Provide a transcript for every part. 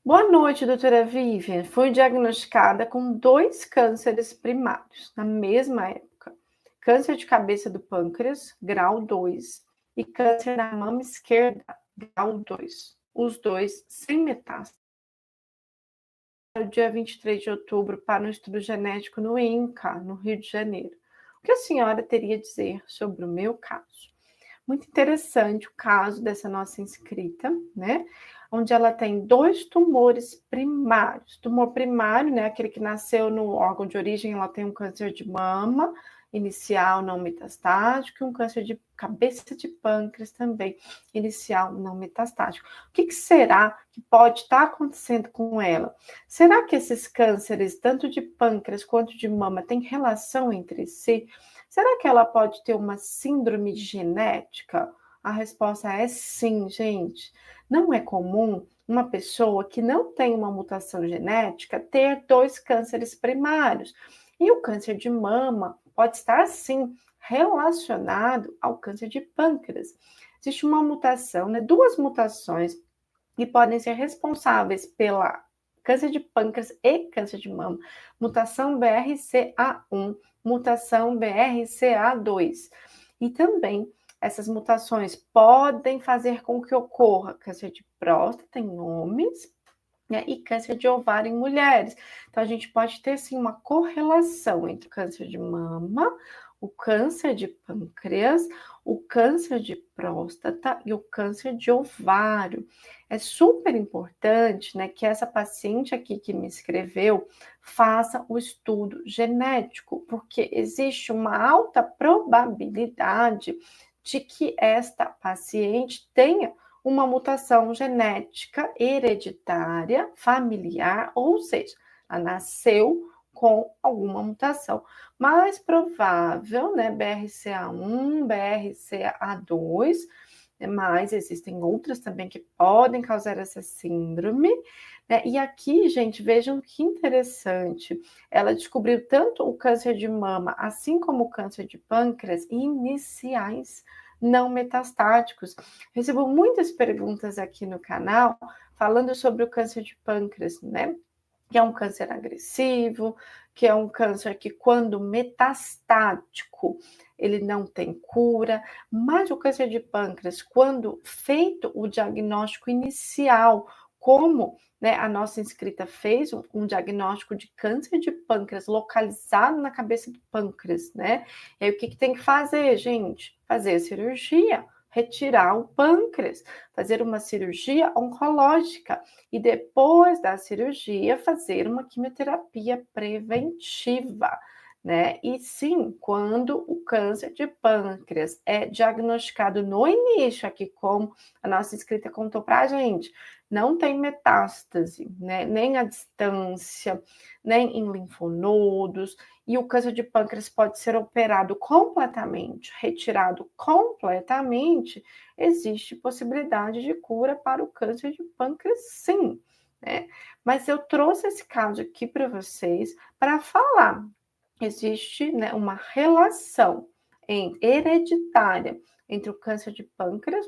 Boa noite, doutora Vivian. Fui diagnosticada com 2 cânceres primários na mesma época. Câncer de cabeça do pâncreas, grau 2, e câncer na mama esquerda, grau 2. Os dois sem metástase. No dia 23 de outubro, para um estudo genético no INCA, no Rio de Janeiro. O que a senhora teria a dizer sobre o meu caso? Muito interessante o caso dessa nossa inscrita, né? Onde ela tem 2 tumores primários. Tumor primário, né? Aquele que nasceu no órgão de origem, ela tem um câncer de mama inicial não metastático e um câncer de cabeça de pâncreas também, inicial não metastático. O que será que pode estar acontecendo com ela? Será que esses cânceres, tanto de pâncreas quanto de mama, têm relação entre si? Será que ela pode ter uma síndrome genética? A resposta é sim, gente. Não é comum uma pessoa que não tem uma mutação genética ter 2 cânceres primários. E o câncer de mama pode estar, sim, relacionado ao câncer de pâncreas. Existe uma mutação, né? 2 mutações que podem ser responsáveis pela câncer de pâncreas e câncer de mama. Mutação BRCA1, mutação BRCA2. E também essas mutações podem fazer com que ocorra câncer de próstata em homens, né, e câncer de ovário em mulheres. Então, a gente pode ter, sim, uma correlação entre o câncer de mama, o câncer de pâncreas, o câncer de próstata e o câncer de ovário. É super importante, né, que essa paciente aqui que me escreveu faça o estudo genético, porque existe uma alta probabilidade de que esta paciente tenha uma mutação genética hereditária, familiar, ou seja, ela nasceu com alguma mutação. Mais provável, né, BRCA1, BRCA2, mas existem outras também que podem causar essa síndrome, né? E aqui, gente, vejam que interessante. Ela descobriu tanto o câncer de mama, assim como o câncer de pâncreas, iniciais, não metastáticos. Recebo muitas perguntas aqui no canal falando sobre o câncer de pâncreas, né? Que é um câncer agressivo, que é um câncer que, quando metastático, ele não tem cura, mas o câncer de pâncreas, quando feito o diagnóstico inicial, como, né, a nossa inscrita fez um diagnóstico de câncer de pâncreas localizado na cabeça do pâncreas, né? E aí o que tem que fazer, gente? Fazer a cirurgia, retirar o pâncreas, fazer uma cirurgia oncológica e depois da cirurgia fazer uma quimioterapia preventiva, né? E sim, quando o câncer de pâncreas é diagnosticado no início, aqui como a nossa inscrita contou para a gente, não tem metástase, né? Nem à distância, nem em linfonodos, e o câncer de pâncreas pode ser operado completamente, retirado completamente, existe possibilidade de cura para o câncer de pâncreas, sim, né? Mas eu trouxe esse caso aqui para vocês para falar. Existe, né, uma relação hereditária entre o câncer de pâncreas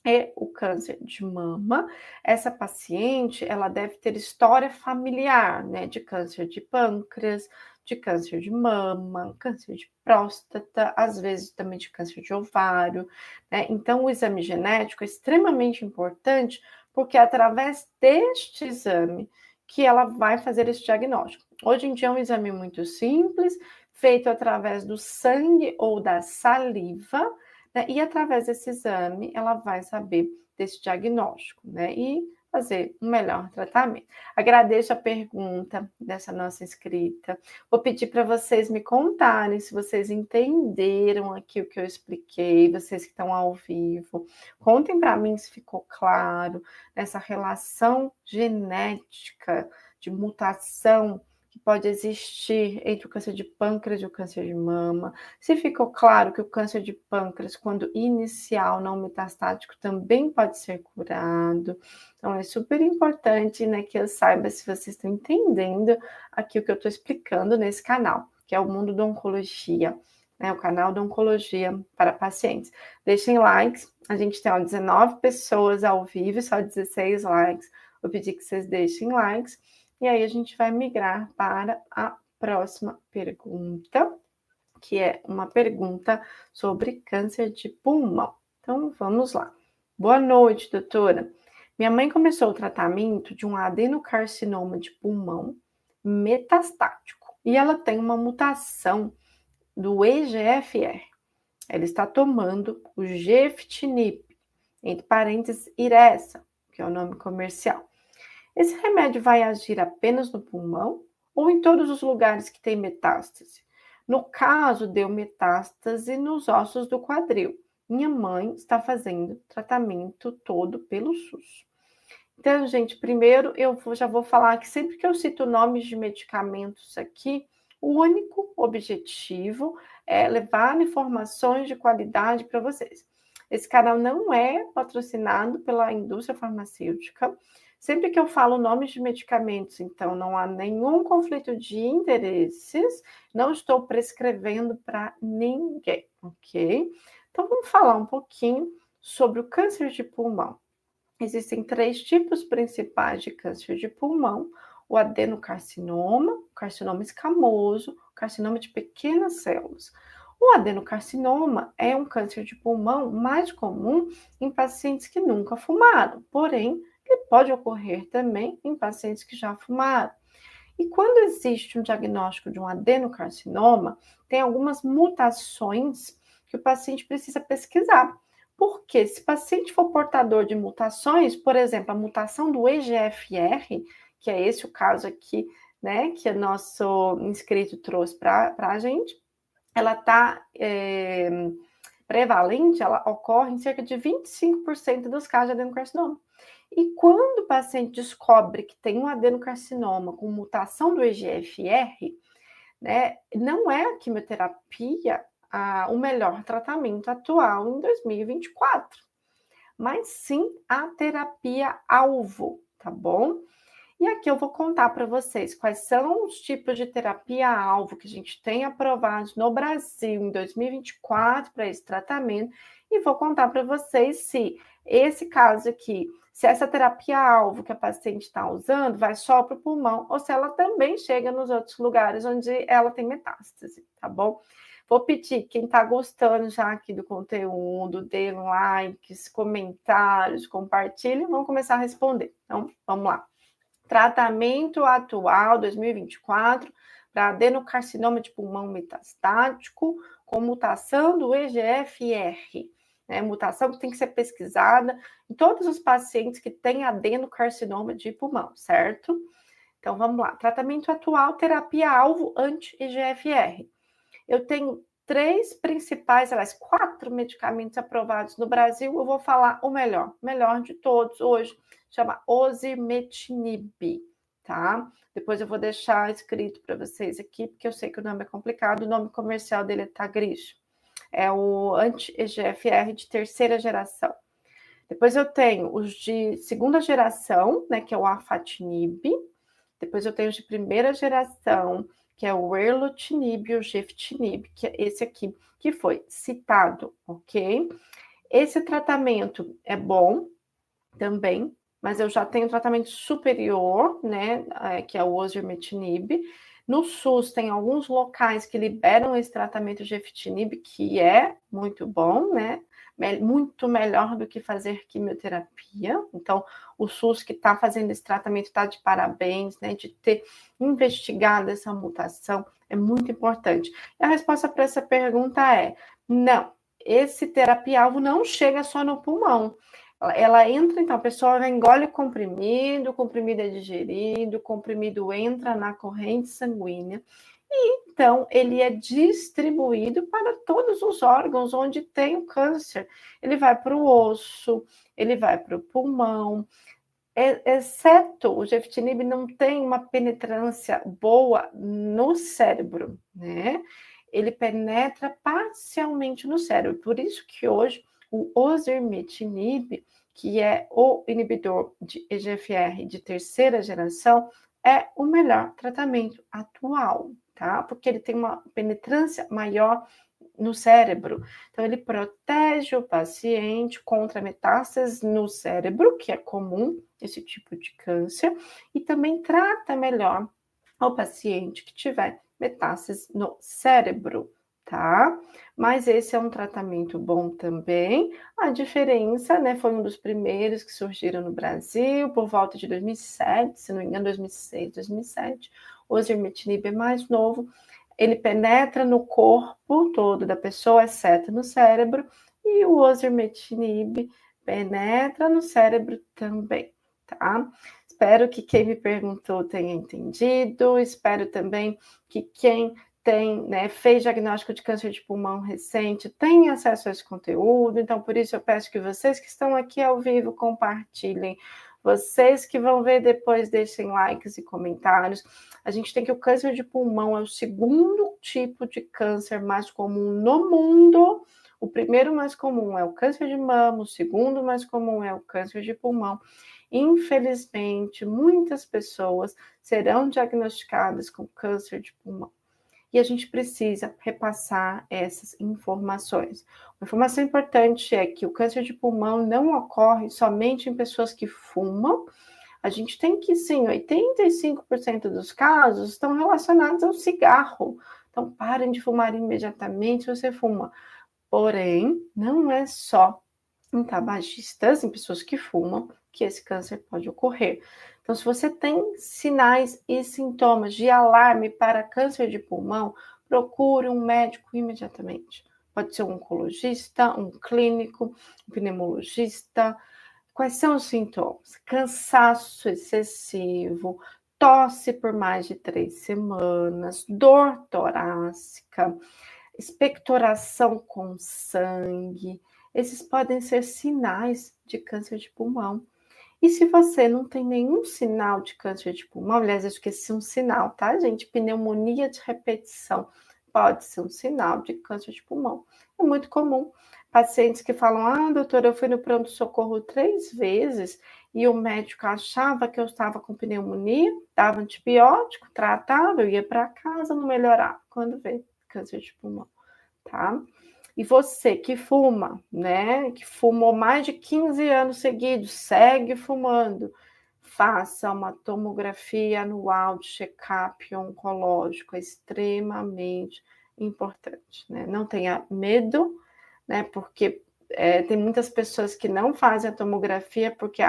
e o câncer de mama. Essa paciente, ela deve ter história familiar, né, de câncer de pâncreas, de câncer de mama, câncer de próstata, às vezes também de câncer de ovário, né? Então, o exame genético é extremamente importante, porque é através deste exame que ela vai fazer esse diagnóstico. Hoje em dia é um exame muito simples, feito através do sangue ou da saliva, né? E através desse exame, ela vai saber desse diagnóstico, né? E fazer um melhor tratamento. Agradeço a pergunta dessa nossa inscrita. Vou pedir para vocês me contarem se vocês entenderam aqui o que eu expliquei, vocês que estão ao vivo. Contem para mim se ficou claro essa relação genética de mutação que pode existir entre o câncer de pâncreas e o câncer de mama. Se ficou claro que o câncer de pâncreas, quando inicial, não metastático, também pode ser curado. Então, é super importante, né, que eu saiba se vocês estão entendendo aqui o que eu estou explicando nesse canal, que é o Mundo da Oncologia, né, o canal da Oncologia para pacientes. Deixem likes, a gente tem 19 pessoas ao vivo, só 16 likes. vou pedir que vocês deixem likes, e aí a gente vai migrar para a próxima pergunta, que é uma pergunta sobre câncer de pulmão. Então, vamos lá. Boa noite, doutora. Minha mãe começou o tratamento de um adenocarcinoma de pulmão metastático e ela tem uma mutação do EGFR. Ela está tomando o Gefitinib, entre parênteses, Iressa, que é o nome comercial. Esse remédio vai agir apenas no pulmão ou em todos os lugares que tem metástase? No caso, deu metástase nos ossos do quadril. Minha mãe está fazendo tratamento todo pelo SUS. Então, gente, primeiro já vou falar que sempre que eu cito nomes de medicamentos aqui, o único objetivo é levar informações de qualidade para vocês. Esse canal não é patrocinado pela indústria farmacêutica. Sempre que eu falo nomes de medicamentos, então não há nenhum conflito de interesses, não estou prescrevendo para ninguém, ok? Então vamos falar um pouquinho sobre o câncer de pulmão. Existem 3 tipos principais de câncer de pulmão: o adenocarcinoma, o carcinoma escamoso, o carcinoma de pequenas células. O adenocarcinoma é um câncer de pulmão mais comum em pacientes que nunca fumaram, porém, ele pode ocorrer também em pacientes que já fumaram. E quando existe um diagnóstico de um adenocarcinoma, tem algumas mutações que o paciente precisa pesquisar. Porque se o paciente for portador de mutações, por exemplo, a mutação do EGFR, que é esse o caso aqui, né, que o nosso inscrito trouxe para a gente, ela está prevalente, ela ocorre em cerca de 25% dos casos de adenocarcinoma. E quando o paciente descobre que tem um adenocarcinoma com mutação do EGFR, né, não é a quimioterapia o melhor tratamento atual em 2024, mas sim a terapia-alvo, tá bom? E aqui eu vou contar para vocês quais são os tipos de terapia-alvo que a gente tem aprovados no Brasil em 2024 para esse tratamento, e vou contar para vocês se esse caso aqui, se essa terapia-alvo que a paciente está usando vai só para o pulmão, ou se ela também chega nos outros lugares onde ela tem metástase, tá bom? Vou pedir, quem está gostando já aqui do conteúdo, dê likes, comentários, compartilhem, vamos começar a responder. Então, vamos lá. Tratamento atual 2024 para adenocarcinoma de pulmão metastático com mutação do EGFR. Mutação que tem que ser pesquisada em todos os pacientes que têm adenocarcinoma de pulmão, certo? Então, vamos lá. Tratamento atual, terapia-alvo anti-EGFR. Eu tenho 3 principais, aliás, 4 medicamentos aprovados no Brasil. Eu vou falar o melhor de todos hoje, chama osimertinib, tá? Depois eu vou deixar escrito para vocês aqui, porque eu sei que o nome é complicado, o nome comercial dele é Tagrisso. É o anti-EGFR de 3ª geração. Depois eu tenho os de 2ª geração, né, que é o afatinib. Depois eu tenho os de 1ª geração, que é o erlotinib e o gefitinib, que é esse aqui que foi citado, ok? Esse tratamento é bom também, mas eu já tenho um tratamento superior, né, que é o osimertinib. No SUS tem alguns locais que liberam esse tratamento gefitinib, que é muito bom, né? Muito melhor do que fazer quimioterapia. Então, o SUS que está fazendo esse tratamento está de parabéns, né? De ter investigado essa mutação, é muito importante. E a resposta para essa pergunta é: não, esse terapia-alvo não chega só no pulmão. Ela entra, então, a pessoa engole o comprimido é digerido, o comprimido entra na corrente sanguínea, e então ele é distribuído para todos os órgãos onde tem o câncer. Ele vai para o osso, ele vai para o pulmão, exceto o gefitinib não tem uma penetrância boa no cérebro, né? Ele penetra parcialmente no cérebro, por isso que hoje o osimertinib, que é o inibidor de EGFR de 3ª geração, é o melhor tratamento atual, tá? Porque ele tem uma penetrância maior no cérebro. Então, ele protege o paciente contra metástases no cérebro, que é comum esse tipo de câncer, e também trata melhor o paciente que tiver metástases no cérebro, tá? Mas esse é um tratamento bom também. A diferença, né, foi um dos primeiros que surgiram no Brasil por volta de 2007, se não me engano, 2006, 2007. O osimertinib é mais novo. Ele penetra no corpo todo da pessoa, exceto no cérebro, e o osimertinib penetra no cérebro também, tá? Espero que quem me perguntou tenha entendido, espero também que quem fez diagnóstico de câncer de pulmão recente tenha acesso a esse conteúdo. Então, por isso eu peço que vocês que estão aqui ao vivo compartilhem. Vocês que vão ver depois, deixem likes e comentários. A gente tem que o câncer de pulmão é o segundo tipo de câncer mais comum no mundo. O primeiro mais comum é o câncer de mama, o segundo mais comum é o câncer de pulmão. Infelizmente, muitas pessoas serão diagnosticadas com câncer de pulmão. E a gente precisa repassar essas informações. Uma informação importante é que o câncer de pulmão não ocorre somente em pessoas que fumam. A gente tem que, sim, 85% dos casos estão relacionados ao cigarro. Então, parem de fumar imediatamente se você fuma. Porém, não é só em tabagistas, em pessoas que fumam, que esse câncer pode ocorrer. Então, se você tem sinais e sintomas de alarme para câncer de pulmão, procure um médico imediatamente. Pode ser um oncologista, um clínico, um pneumologista. Quais são os sintomas? Cansaço excessivo, tosse por mais de 3 semanas, dor torácica, expectoração com sangue. Esses podem ser sinais de câncer de pulmão. E se você não tem nenhum sinal de câncer de pulmão, aliás, eu esqueci um sinal, tá, gente? Pneumonia de repetição pode ser um sinal de câncer de pulmão. É muito comum. Pacientes que falam, doutora, eu fui no pronto-socorro 3 vezes e o médico achava que eu estava com pneumonia, dava antibiótico, tratava, eu ia para casa, não melhorava. Quando vê câncer de pulmão, tá? E você que fuma, né, que fumou mais de 15 anos seguidos, segue fumando, faça uma tomografia anual de check-up oncológico, é extremamente importante, né? Não tenha medo, né, porque tem muitas pessoas que não fazem a tomografia porque,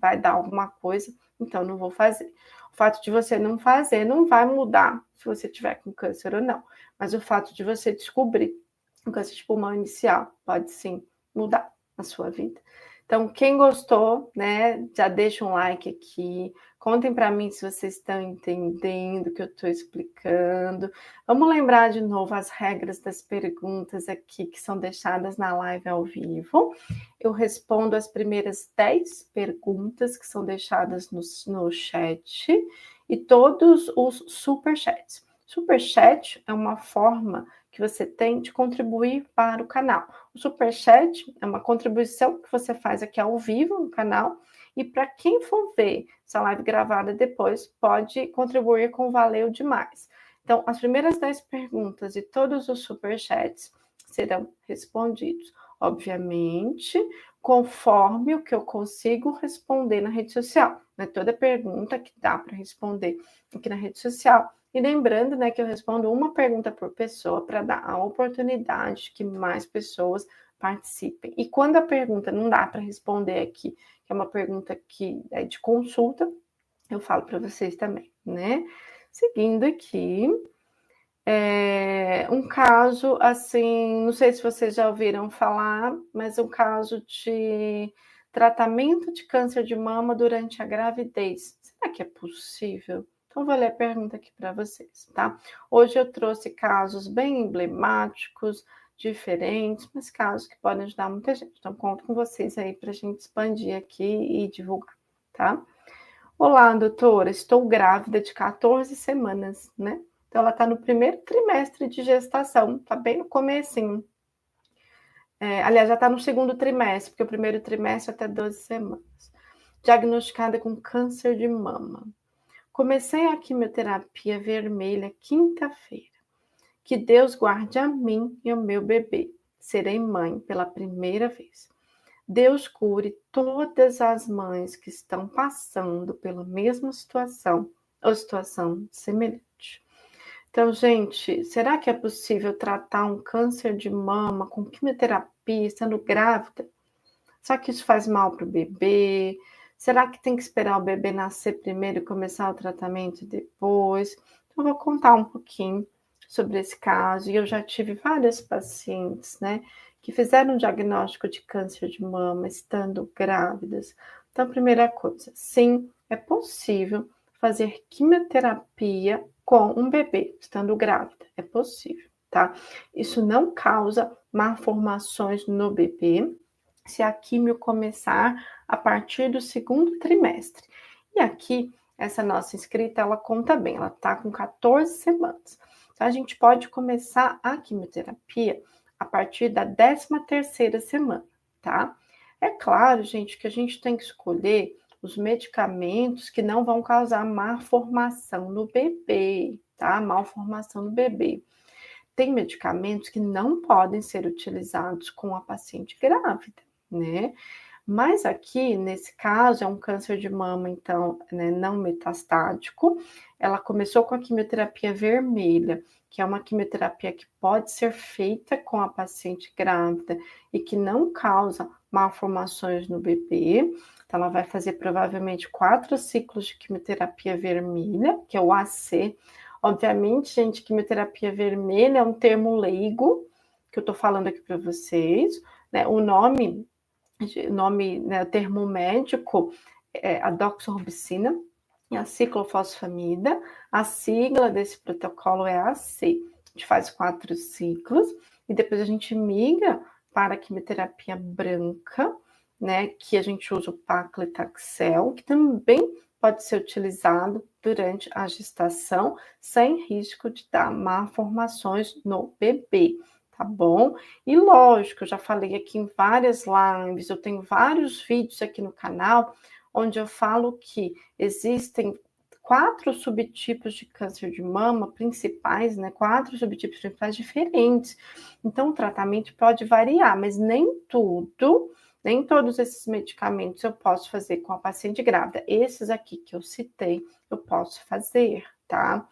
vai dar alguma coisa, então não vou fazer. O fato de você não fazer não vai mudar se você tiver com câncer ou não, mas o fato de você descobrir o câncer de pulmão inicial pode sim mudar a sua vida. Então, quem gostou, né, já deixa um like aqui. Contem para mim se vocês estão entendendo o que eu estou explicando. Vamos lembrar de novo as regras das perguntas aqui que são deixadas na live ao vivo. Eu respondo as primeiras 10 perguntas que são deixadas no chat e todos os superchats. Superchat é uma forma que você tem de contribuir para o canal. O Superchat é uma contribuição que você faz aqui ao vivo no canal, e para quem for ver essa live gravada depois, pode contribuir com Valeu Demais. Então, as primeiras 10 perguntas e todos os Superchats serão respondidos, obviamente, conforme o que eu consigo responder na rede social. Não é toda pergunta que dá para responder aqui na rede social. E lembrando, né, que eu respondo uma pergunta por pessoa para dar a oportunidade de que mais pessoas participem. E quando a pergunta não dá para responder aqui, que é uma pergunta que é de consulta, eu falo para vocês também, né? Seguindo aqui, um caso, assim, não sei se vocês já ouviram falar, mas um caso de tratamento de câncer de mama durante a gravidez. Será que é possível? Então, vou ler a pergunta aqui para vocês, tá? Hoje eu trouxe casos bem emblemáticos, diferentes, mas casos que podem ajudar muita gente. Então, conto com vocês aí para a gente expandir aqui e divulgar, tá? Olá, doutora, estou grávida de 14 semanas, né? Então, ela está no primeiro trimestre de gestação, está bem no comecinho. Aliás, já está no segundo trimestre, porque o primeiro trimestre é até 12 semanas. Diagnosticada com câncer de mama. Comecei a quimioterapia vermelha quinta-feira. Que Deus guarde a mim e o meu bebê. Serei mãe pela primeira vez. Deus cure todas as mães que estão passando pela mesma situação ou situação semelhante. Então, gente, será que é possível tratar um câncer de mama com quimioterapia estando grávida? Será que isso faz mal para o bebê? Será que tem que esperar o bebê nascer primeiro e começar o tratamento depois? Então, eu vou contar um pouquinho sobre esse caso. E eu já tive várias pacientes, né, que fizeram um diagnóstico de câncer de mama estando grávidas. Então, primeira coisa, sim, é possível fazer quimioterapia com um bebê estando grávida. É possível, tá? Isso não causa malformações no bebê se a químio começar a partir do segundo trimestre. E aqui, essa nossa inscrita, ela conta bem, ela está com 14 semanas. Então, a gente pode começar a quimioterapia a partir da 13ª semana, tá? É claro, gente, que a gente tem que escolher os medicamentos que não vão causar malformação no bebê, tá? Malformação no bebê. Tem medicamentos que não podem ser utilizados com a paciente grávida, né? Mas aqui, nesse caso, é um câncer de mama, então, né, não metastático. Ela começou com a quimioterapia vermelha, que é uma quimioterapia que pode ser feita com a paciente grávida e que não causa malformações no bebê. Então, ela vai fazer provavelmente 4 ciclos de quimioterapia vermelha, que é o AC. Obviamente, gente, quimioterapia vermelha é um termo leigo, que eu tô falando aqui para vocês, né? O nome, né, o termo médico é a doxorubicina e a ciclofosfamida. A sigla desse protocolo é AC. A gente faz 4 ciclos e depois a gente migra para a quimioterapia branca, né, que a gente usa o paclitaxel, que também pode ser utilizado durante a gestação, sem risco de dar malformações no bebê, tá bom? E lógico, eu já falei aqui em várias lives, eu tenho vários vídeos aqui no canal, onde eu falo que existem 4 subtipos de câncer de mama principais, né? 4 subtipos principais diferentes. Então, o tratamento pode variar, mas nem todos esses medicamentos eu posso fazer com a paciente grávida. Esses aqui que eu citei, eu posso fazer, tá?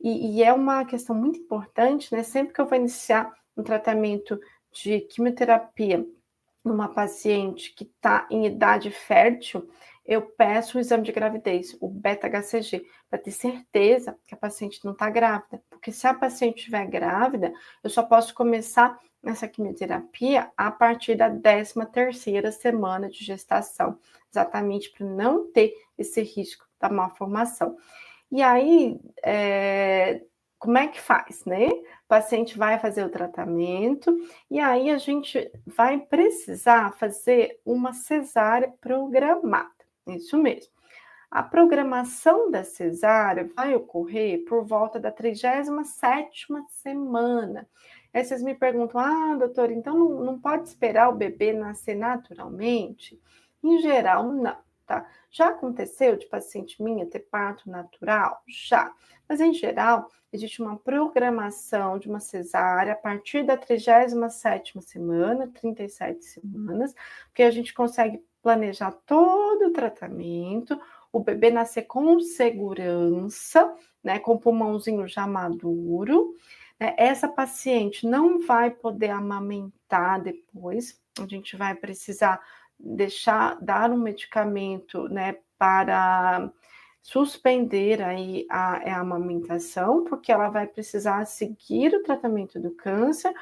E é uma questão muito importante, né? Sempre que eu vou iniciar um tratamento de quimioterapia numa paciente que está em idade fértil, eu peço o exame de gravidez, o beta-HCG, para ter certeza que a paciente não está grávida. Porque se a paciente estiver grávida, eu só posso começar essa quimioterapia a partir da 13ª semana de gestação, exatamente para não ter esse risco da malformação. E aí, como é que faz, né? O paciente vai fazer o tratamento e aí a gente vai precisar fazer uma cesárea programada. Isso mesmo. A programação da cesárea vai ocorrer por volta da 37ª semana. Aí vocês me perguntam, doutora, então não pode esperar o bebê nascer naturalmente? Em geral, não, tá? Já aconteceu de paciente minha ter parto natural? Já. Mas, em geral, existe uma programação de uma cesárea a partir da 37ª semana, 37 semanas, porque a gente consegue planejar todo o tratamento, o bebê nascer com segurança, né, com o pulmãozinho já maduro. Né? Essa paciente não vai poder amamentar depois, a gente vai precisar dar um medicamento, né, para suspender aí a amamentação, porque ela vai precisar seguir o tratamento do câncer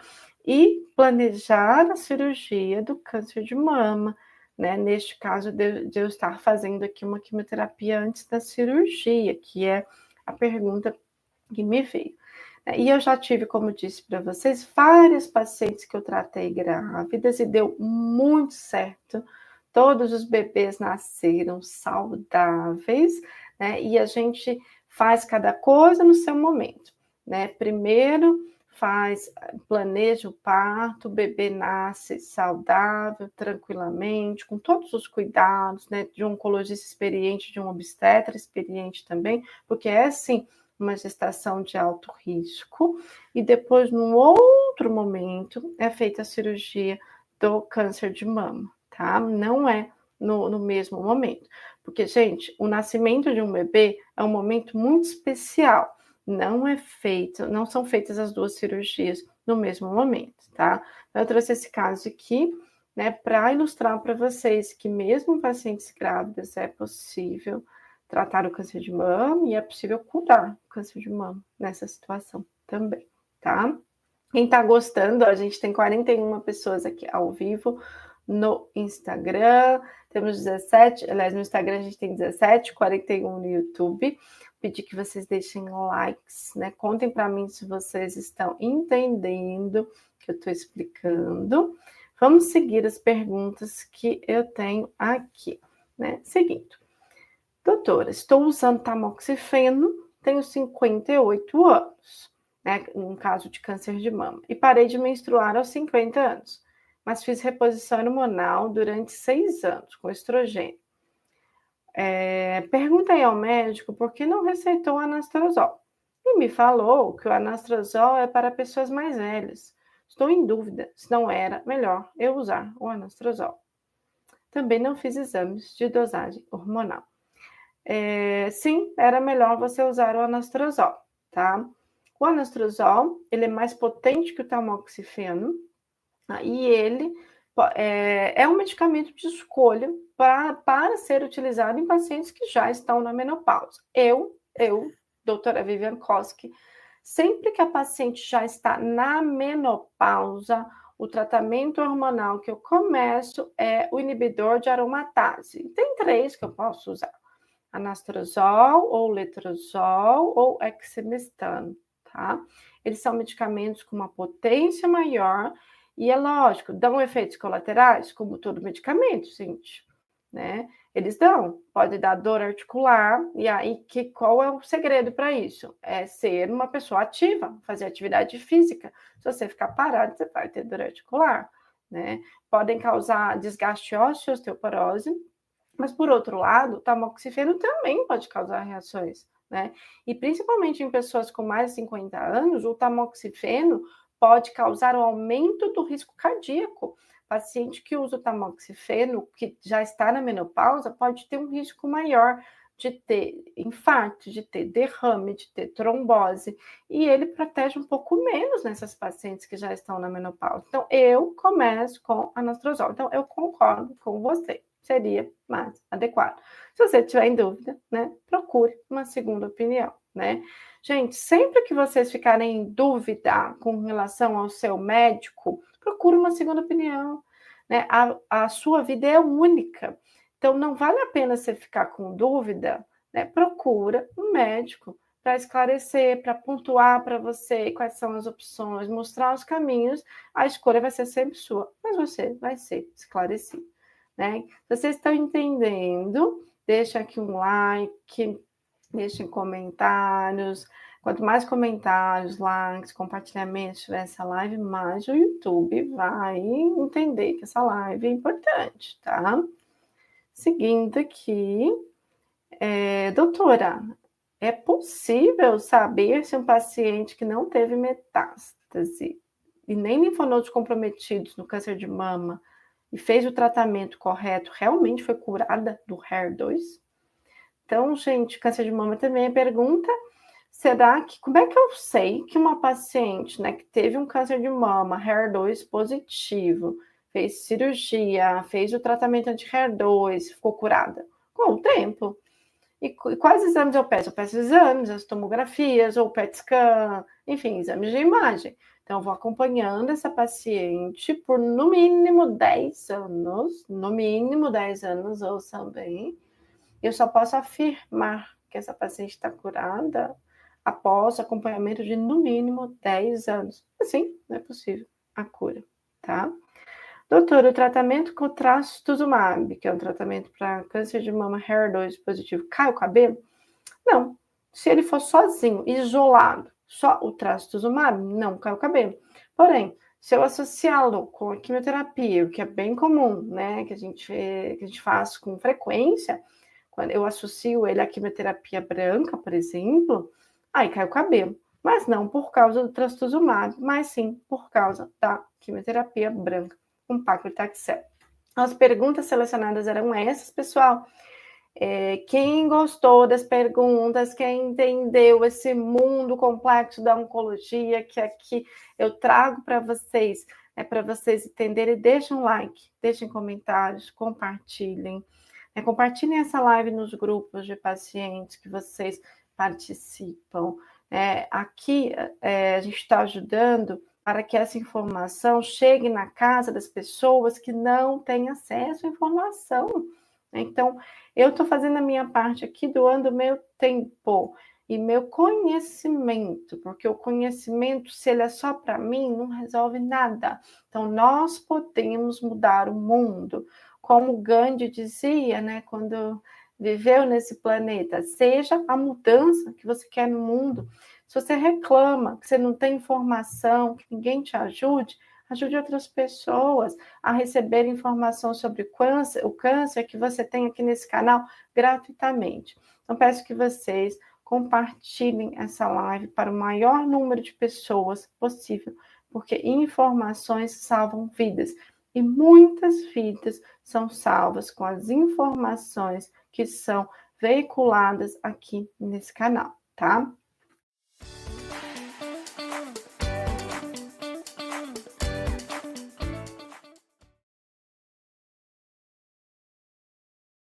e planejar a cirurgia do câncer de mama, né? Neste caso, de eu estar fazendo aqui uma quimioterapia antes da cirurgia, que é a pergunta que me veio. E eu já tive, como disse para vocês, várias pacientes que eu tratei grávidas e deu muito certo. Todos os bebês nasceram saudáveis, né? E a gente faz cada coisa no seu momento, né? Primeiro planeja o parto, o bebê nasce saudável, tranquilamente, com todos os cuidados, né? De um oncologista experiente, de um obstetra experiente também, porque é assim uma gestação de alto risco, e depois, num outro momento, é feita a cirurgia do câncer de mama, tá? Não é no mesmo momento. Porque, gente, o nascimento de um bebê é um momento muito especial. Não são feitas as duas cirurgias no mesmo momento, tá? Eu trouxe esse caso aqui, né, para ilustrar para vocês que mesmo em pacientes grávidas é possível tratar o câncer de mama e é possível curar o câncer de mama nessa situação também, tá? Quem tá gostando, a gente tem 41 pessoas aqui ao vivo no Instagram, temos 17, aliás, no Instagram a gente tem 17, 41 no YouTube. Pedir que vocês deixem likes, né? Contem para mim se vocês estão entendendo o que eu estou explicando. Vamos seguir as perguntas que eu tenho aqui, né? Seguindo. Doutora, estou usando tamoxifeno, tenho 58 anos, né? Um caso de câncer de mama, e parei de menstruar aos 50 anos, mas fiz reposição hormonal durante 6 anos com estrogênio. Perguntei ao médico por que não receitou anastrozol. E me falou que o anastrozol é para pessoas mais velhas. Estou em dúvida se não era melhor eu usar o anastrozol. Também não fiz exames de dosagem hormonal. Sim, era melhor você usar o anastrozol, tá? O anastrozol, ele é mais potente que o tamoxifeno, e ele é um medicamento de escolha para ser utilizado em pacientes que já estão na menopausa. Eu, doutora Vivian Koski, sempre que a paciente já está na menopausa, o tratamento hormonal que eu começo é o inibidor de aromatase. Tem 3 que eu posso usar: anastrozol, ou letrozol, ou exemestano, tá? Eles são medicamentos com uma potência maior e, é lógico, dão efeitos colaterais, como todo medicamento, gente, né? Eles pode dar dor articular, e aí qual é o segredo para isso? É ser uma pessoa ativa, fazer atividade física. Se você ficar parado, você vai ter dor articular, né? Podem causar desgaste ósseo, osteoporose, mas, por outro lado, o tamoxifeno também pode causar reações, né? E principalmente em pessoas com mais de 50 anos, o tamoxifeno pode causar um aumento do risco cardíaco. Paciente que usa o tamoxifeno, que já está na menopausa, pode ter um risco maior de ter infarto, de ter derrame, de ter trombose, e ele protege um pouco menos nessas pacientes que já estão na menopausa. Então, eu começo com anastrozol. Então, eu concordo com você, seria mais adequado. Se você tiver em dúvida, né, procure uma segunda opinião, né? Gente, sempre que vocês ficarem em dúvida com relação ao seu médico, procure uma segunda opinião, né? A sua vida é única. Então, não vale a pena você ficar com dúvida, né? Procura um médico para esclarecer, para pontuar para você quais são as opções, mostrar os caminhos. A escolha vai ser sempre sua, mas você vai ser esclarecido, né? Vocês estão entendendo? Deixa aqui um like, deixem comentários. Quanto mais comentários, likes, compartilhamentos tiver essa live, mais o YouTube vai entender que essa live é importante, tá? Seguindo aqui, doutora, é possível saber se um paciente que não teve metástase e nem linfonodos comprometidos no câncer de mama e fez o tratamento correto realmente foi curada do HER2? Então, gente, câncer de mama também é pergunta. Como é que eu sei que uma paciente, né, que teve um câncer de mama, HER2 positivo, fez cirurgia, fez o tratamento anti-HER2, ficou curada? Com o tempo. E quais exames eu peço? Eu peço exames, as tomografias, ou PET scan, enfim, exames de imagem. Então, eu vou acompanhando essa paciente por no mínimo 10 anos, ouçam bem. Eu só posso afirmar que essa paciente está curada após acompanhamento de no mínimo 10 anos. Assim, não é possível a cura, tá? Doutor, o tratamento com trastuzumab, que é um tratamento para câncer de mama HER2 positivo, cai o cabelo? Não. Se ele for sozinho, isolado, só o trastuzumab, não cai o cabelo. Porém, se eu associá-lo com a quimioterapia, o que é bem comum, né, que a gente faz com frequência, quando eu associo ele à quimioterapia branca, por exemplo, Aí cai o cabelo. Mas não por causa do trastuzumab, mas sim por causa da quimioterapia branca com paclitaxel. As perguntas selecionadas eram essas, pessoal. Quem gostou das perguntas, quem entendeu esse mundo complexo da oncologia que aqui eu trago para vocês entenderem, deixem um like, deixem comentários, compartilhem. Compartilhem essa live nos grupos de pacientes que vocês participam. Aqui a gente está ajudando para que essa informação chegue na casa das pessoas que não têm acesso à informação. Então, eu estou fazendo a minha parte aqui, doando meu tempo e meu conhecimento, porque o conhecimento, se ele é só para mim, não resolve nada. Então, nós podemos mudar o mundo. Como Gandhi dizia, né, quando viveu nesse planeta, seja a mudança que você quer no mundo. Se você reclama que você não tem informação, que ninguém te ajude, ajude outras pessoas a receber informação sobre o câncer que você tem aqui nesse canal gratuitamente. Então, peço que vocês compartilhem essa live para o maior número de pessoas possível, porque informações salvam vidas. E muitas vidas são salvas com as informações que são veiculadas aqui nesse canal, tá?